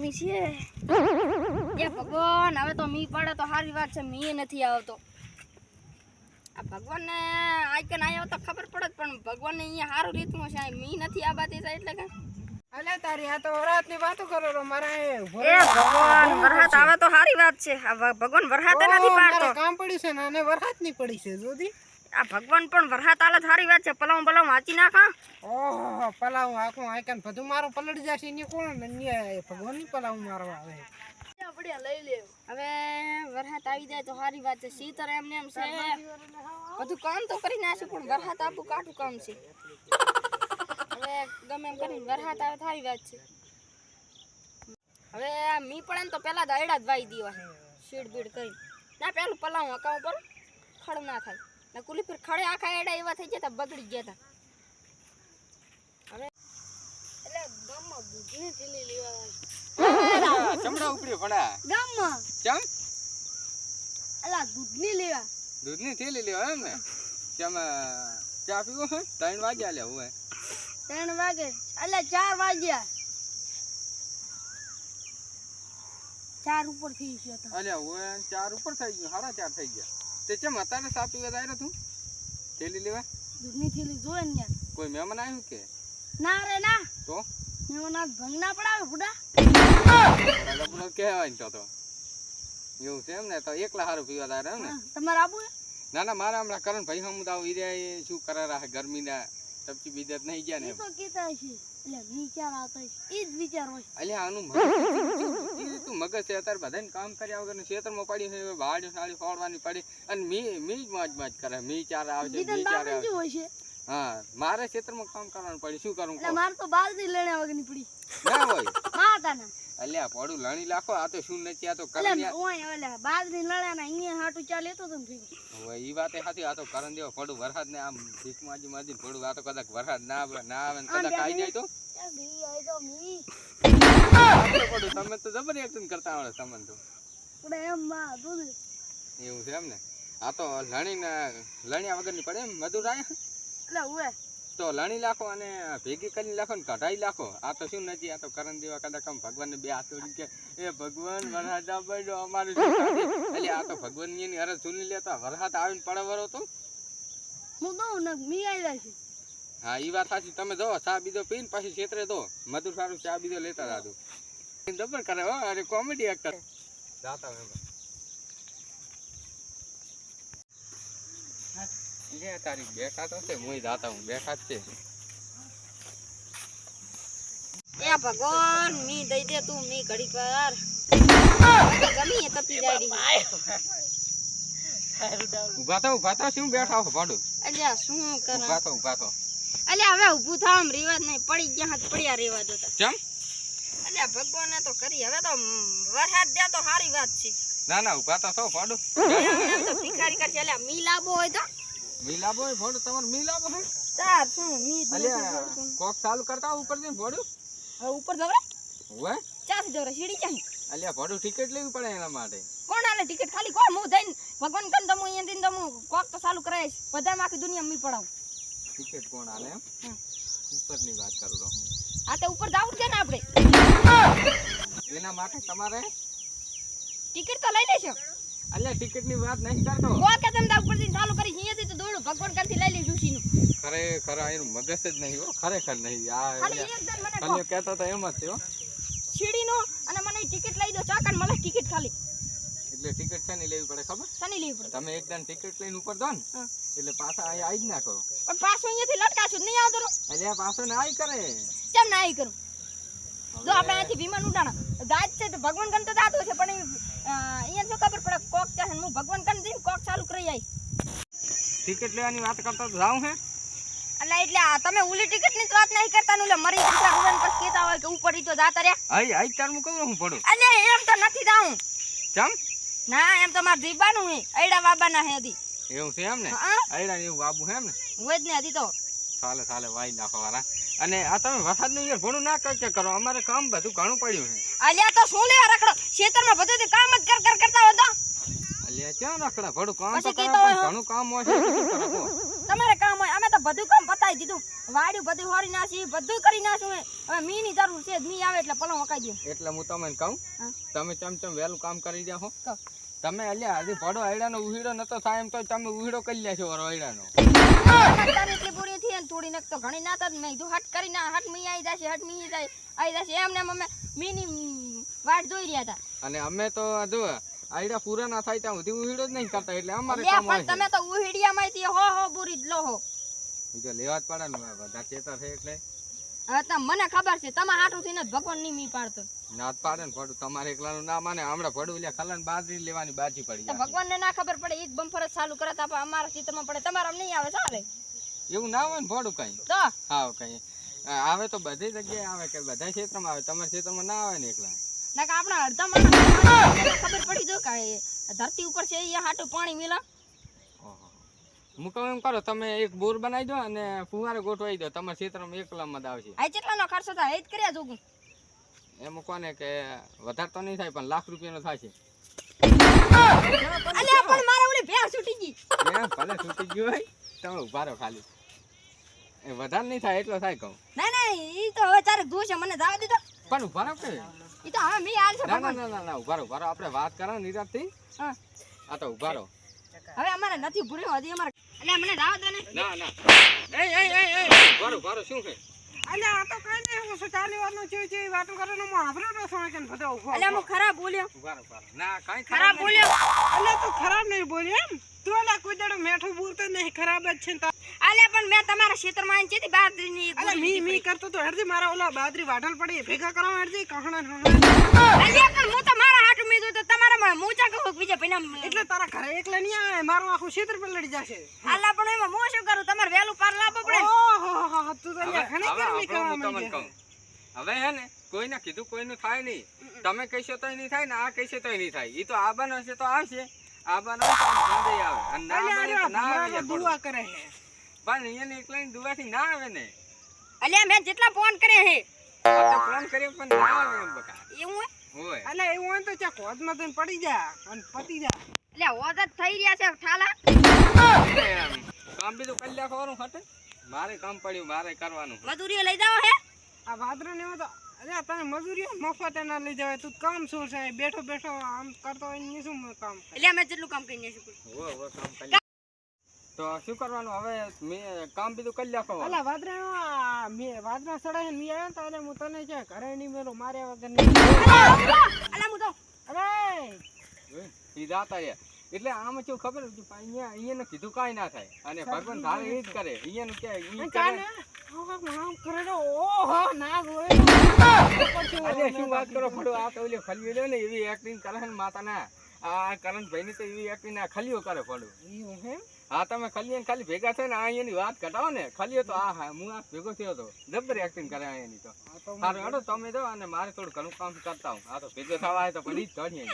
ગરમી છે એ ભગવાન હવે તો મી પડે તો સારી વાત છે મી નથી આવતો આ ભગવાનને આઈકન આવ્યો તો ખબર પડે પણ ભગવાનને અહીંયા સારું રીતનું છે મી નથી આબાતી છે એટલે કે અલે તારી આ તો વરાત ની વાતો કરો રો મારા એ ભગવાન વરસાદ આવે તો સારી વાત છે આ ભગવાન વરસાદ નથી પાડતો કામ પડ્યું છે ને અને વરસાદ ની પડી છે જોદી આ ભગવાન પણ વરસાદ આલે સારી વાત છે પલાવ બલાવ વાંચી નાખા ઓહો પલાવ આખું આઈકન બધું મારું પલળી જશે ને કોણ ને ભગવાન ની પલાવ મારવા આવે આપણે લઈ લે હવે વરસાદ આવી જાય તો સારી વાત છે શીતર એમને એમ છે બધું કામ તો કરી નાખ્યું પણ વરસાદ આપું કાઠું કામ છે હવે ગમે એમ કરીને વરસાદ આવે સારી વાત છે હવે મી પડે ને તો પેલા દાયડા જ વાઈ દેવા શીડ બીડ કરી ના પેલું પલાવ હકાવ પર ખડ ના થાય ને કુલી પર ખડે આખા એડા એવા થઈ ગયા બગડી ગયા હવે એટલે ગામમાં દૂધની થેલી લેવા ચમડા ઉપડી ભણા ગામમાં ચમ અલા દૂધની લેવા દૂધની થેલી લેવા એમ ને ચમ ચા પીવો હે 3 વાગ્યા લે હવે 3 વાગે અલા 4 વાગ્યા 4 ઉપર થઈ ગયો તો અલ્યા હવે 4 ઉપર થઈ ગયું 4:30 થઈ ગયા તે ચમ અત્યારે ચા પીવા જાય તું થેલી લેવા દૂધની થેલી જોવે ને કોઈ મહેમાન આવ્યું કે ના રે ના તો મહેમાન ભંગ ના પડાવે બુડા બરાબર કહેવાય ને તો એવું છે એમ ને તો એકલા હારું પીવા જાય એમ ને તમારે આબુ ના ના મારા હમણાં કરણ ભાઈ હમ દાવ ઈર્યા શું કરે રહે ગરમીના તપચી બીજત નહીં ગયા ને તો કીધા છે એટલે વિચાર આવતા છે ઈ જ વિચાર હોય અલ્યા આનું મગજ તું મગજ છે અત્યારે બધાને કામ કર્યા વગર ખેતરમાં પડી છે વાડી સાડી ફોડવાની પડી અને મી જ મોજ કરે મી ચાર આવશે મી ચાર આવશે હોય છે હા મારે ખેતરમાં કામ કરવાનું પડે શું કરું એટલે માર તો બાલદી લેણે વગરની પડી ના હોય માતા ના અલ્યા પડું લણી લાખો આ તો શું નથી આ તો એટલે કરન્યા ઓય ઓલા બાલદી લણા ના અહીંયા હાટુ ચા લેતો તો થઈ હવે ઈ વાતે સાચી આ તો કરન દેવો પડું વરસાદ ને આમ ભીખ માજી પડું આ તો કદાચ વરસાદ ના આવે કદાચ આવી જાય તો બી આઈ તો મી પડું તમે તો જબર એક્શન કરતા આવડે તમને તો પડે એમ માં દૂધ એવું છે એમ ને આ તો લણ્યા વગરની પડે એમ મધુર આયા એટલે ઓય તો લણી લાખો અને ભેગી કરીને લાખો ને કઢાઈ લાખો આ તો શું નથી આ તો કરણ દેવા કદાચ આમ ભગવાનને બે હાથ જોડી કે એ ભગવાન વરસાદ આપજો અમારું એટલે આ તો ભગવાન ની અરજ સુની લેતા વરસાદ આવીને પડે વરો તો હું દઉં ને મી આવી જાય છે હા ઈ વાત સાચી તમે જો ચા બીજો પીને પછી છેતરે તો મધુર સારું ચા બીજો લેતા જાદુ જબર કરે હો અરે કોમેડી એક્ટર જાતા હે લે તારી બેઠા તો છે મોય જાતા હું બેઠા જ છે એ ભગવાન મી દઈ દે તું મી ઘડીક વાર ગમી તપી જાય ઉભા થા શું બેઠા હો ભાડું અલ્યા શું કરા ઉભા થો અલ્યા હવે ઊભું થામ રિવાજ નહીં પડી ગયા હાથ પડ્યા રેવા દો કેમ અલ્યા ભગવાને તો કરી હવે તો વરસાદ દે તો સારી વાત છે ના ઉભા તો થો ભાડું એમ તો ભિખારી કરશે અલ્યા મી લાવો હોય તો મિલાબો હે ભાડું તમારે મિલાબો હે તાર શું મી અલ્યા કોક ચાલુ કરતા ઉપર દે ભાડું હવે ઉપર જવરે ઓય ચાથી જવરે સીડી ચાહી અલ્યા ભાડું ટિકિટ લેવી પડે એના માટે કોણ આલે ટિકિટ ખાલી કોણ હું જઈને ભગવાન કન તમુ અહીંયા દિન તમુ કોક તો ચાલુ કરાય બધા આખી દુનિયા મી પડાવ ટિકિટ કોણ આલે એમ ઉપરની વાત કરું તો આ તો ઉપર જાવું છે ને આપણે એના માટે તમારે ટિકિટ તો લઈ લેશો અલ્યા ટિકિટ ની વાત નહીં કરતો કોકે તમે તા ઉપર થી ચાલુ કરી અહીંયાથી તો દોડો ભગવાન કરથી લઈ લેજો સીનું ખરેખર એનું મગજ જ નહીં હો ખરેખર નહીં આ ખાલી એક જણ મને તમે કહેતા તો એમ જ છે હો સીડીનો અને મને ટિકિટ લઈ દો ચાકન મળે ટિકિટ ખાલી એટલે ટિકિટ છે ને લેવી પડે ખબર સની લેવી પડે તમે એકદમ ટિકિટ લઈને ઉપર દો ને એટલે પાછા અહીંયા આવી જ ના કરો પણ પાછો અહીંયાથી લટકાશું નહીં આવતો અલ્યા પાછો ના આવી કરે કેમ ના આવી કરું જો આપણે અહીંથી વિમાન ઉડાણા દાદ છે તો ભગવાન કન તો દાતો છે પણ અહીંયા શું ખબર પડે કોક ચાહે હું ભગવાન કન દઈને કોક ચાલુ કરી આવી ટિકિટ લેવાની વાત કરતા તો જાઉં હે એટલે આ તમે ઉલી ટિકિટ ની વાત નહીં કરતા ને મરી દીકરા ઉડાન પર કહેતા હોય કે ઉપર ઈ તો જાતા રે આઈ ચાર હું કહું હું પડું અલે એમ તો નથી જાઉં ચમ ના એમ તો માર દીબાનું હે એડા બાબાના હે હતી એવું છે એમ ને આઈડા એવું બાબુ હે એમ ને હોય જ ને હતી તો ચાલે વાઈ નાખો વાળા અને આ તમે વરસાદ નું યાર ભણું ના કરો અમારે કામ બધું ઘણું પડ્યું છે અલ્યા તો શું લેવા રખડો ખેતરમાં બધું કામ જ કરતા હોય તો લે ક્યાં રખડા ભડું કામ તો પછી કરે કીધું પણ હોય. ઘણું કામ હોય છે તો શું કરે કહો? તમારે કામ હોય અમે તો બધું કામ પતાવી દીધું વાડ્યું બધું હોરી નાસી બધું કરી નાશું હવે મીની જરૂર છે જ મી આવે એટલે પલંગ વકાઈ દઉં એટલે હું તમને કહું હા. તમે ચમ વહેલું કામ કરી જાઓ તો. તમે અલ્યા હજી ભડો આયડાનો ઉહીડો નતો થાય એમ તો તમે ઉહીડો કરી લેશો વરો આયડાનો તારે એટલી પૂરી થઈ ને થોડી નક તો ઘણી નાતા જ મેં કીધું હટ કરી ના હટ મી આવી જશે હટ મી આવી જશે એમને અમે મીની વાટ જોઈ રહ્યા હતા અને અમે તો જો આયડા પૂરા ના થાય ત્યાં સુધી ઉહીડો જ નહીં કરતા એટલે અમારે લે કામ હોય પણ તમે તો ઉહીડિયામાંથી હો પૂરી જ લો હો છે જો લેવા જ પડે ને બધા ચેતા છે એટલે હવે તો મને ખબર છે તમારા હાટું થઈને જ ભગવાન ની મી પાડતો નાત પાડે ને ભડું તમારે એકલાનું ના માને હમણાં ભડું લે ખલાને બાજરી લેવાની બાજી પડી તો જાય ભગવાન ને ના ખબર પડે ઈ બમ્ફર જ ચાલુ કરે તો આપણે અમારા ચિત્રમાં પડે તમારા નહીં આવે ચાલે એવું ના હોય ને ભડું કઈ તો હા કઈ આવે તો બધી જગ્યાએ આવે કે બધા ક્ષેત્રમાં આવે તમારા ક્ષેત્રમાં ના આવે ને એકલા ના કે આપણા અડધા માણસ ખબર પડી જો કે ધરતી ઉપર છે એ હાટું પાણી મિલા ઓહો. હું કહું એમ કરો તમે એક બોર બનાવી દો અને ફુવારે ગોઠવાઈ દો તમારા ક્ષેત્રમાં એકલામાં જ આવશે આ કેટલાનો ખર્ચો થાય એ જ કર્યા જોગું એમ કોને કે વધારે તો નહીં થાય પણ લાખ રૂપિયાનો થાય છે અલ્યા પણ મારે ઓલી ભેંસ છૂટી ગઈ ભલે છૂટી ગયું હોય તમે ઉભા રહો ખાલી એ વધારે નહીં થાય એટલો થાય કહું ના ઈ તો હવે ચારે દોષ મને જાવ દીધો પણ ઉભા રહો કે ઈ તો હવે મી હાલ છે ના ના ભગવાન ના ના ઉભા રહો આપણે વાત કરો નિરાતથી હા આ તો ઉભા રહો હવે અમારે નથી ભૂર્યો હજી અમારે એટલે મને જાવ દે ને ના ના ઉભા રહો શું છે અલ્યા આ તો કઈ નહીં હું શું ચાલી વારનું છે વાતો કરે ને હું આભરો તો સમય કે બધો ઉભો એટલે હું ખરાબ બોલ્યો ઉભા રહો ના કાંઈ ખરાબ બોલ્યો અલ્યા તું ખરાબ નહીં બોલી એમ તું અલ્યા કોઈ દાડો મેઠું બોલતો નહીં ખરાબ જ છે ને તાર. અલ્યા પણ મેં તમારા ક્ષેત્રમાં આવીને ચેતી બાદરીની અલ્યા મી કરતો તો હરજી મારા ઓલા બાદરી વાઢલ પડી ભેગા કરવા હરજી કહણા અલ્યા પણ હું તો મારા હાટું મી તો તમારા મોચા કહું બીજા પૈના એટલે તારા ઘરે એકલા નહીં આવે મારું આખું ક્ષેત્ર પર લડી જશે અલ્યા પણ એમાં હું શું કરું તમારે વહેલું પાર લાવવું પડે ઓહો તું તો અલ્યા ઘણી ગરમી કરવા હું તમને માંડી કહું હવે હે ને કોઈને કીધું કોઈનું થાય નહીં તમે કહેશો તોય નહીં થાય ને આ કહેશે તોય નહીં થાય ઈ તો આબાનો હશે તો આવશે આબાનો હશે તો જલ્દી આવે અને ના બને તો ના આવે યાર દુઆ કરે છે પણ અહીંયા એકલાની દુવાથી ના આવે ને અલ્યા મેં જેટલા ફોન કરે હે આપણે ફોન કરીએ પણ ના આવે એમ બકા એવું હોય અલ્યા એવું હોય તો ચા કોદમાં તો પડી જા અને પતી જા એટલે ઓજ થઈ રહ્યા છે ઠાલા એટલે કામ બીજું કરી લે ખબર હટે મારે કામ પડ્યું મારે કરવાનું મજૂરીઓ લઈ જાઓ હે આ વાદરો ને તો અલ્યા તને મજૂરી મફત ના લઈ જવાય તું કામ શું છે બેઠો બેઠો આમ કરતો હોય ને શું કામ એટલે અમે જેટલું કામ કરીને શકું હો કામ કરી તો શું કરવાનું હવે મેં કામ બીજું કરી લે ખબર અલ્યા વાદરા મે વાદરા સડાય ને મી આવ્યો તો અલ્યા હું તને છે ઘરે નહીં મેલો મારે વગર નહીં અલા હું તો અરે સીધા તારે એટલે આમ શું ખબર છે અહીંયા કીધું કાંઈ ના થાય અને ભગવાન ધારે એ જ કરે અહીંયાનું કે ઈ કરે આમ કરે તો ઓહો ના ગોય અરે શું વાત કરો પડો આ તો ઓલી ખલીઓ લ્યો ને એવી એક્ટિંગ કરે ને માતાના આ કરણભાઈ ની તો એવી એક્ટિંગ આ ખલીઓ કરે પડું એવું હે હા તમે ખલી ખાલી ભેગા થઈને આ અહીંયાની વાત ઘટાવો ને ખલીઓ તો આ હા હું આ ભેગો થયો હતો જબર એક્ટિંગ કરે અહીંયાની તો સારું હેડો તમે દો અને મારે થોડું ઘણું કામ કરતા હું આ તો ભેગો થવા આવે તો પડી જ ચડીએ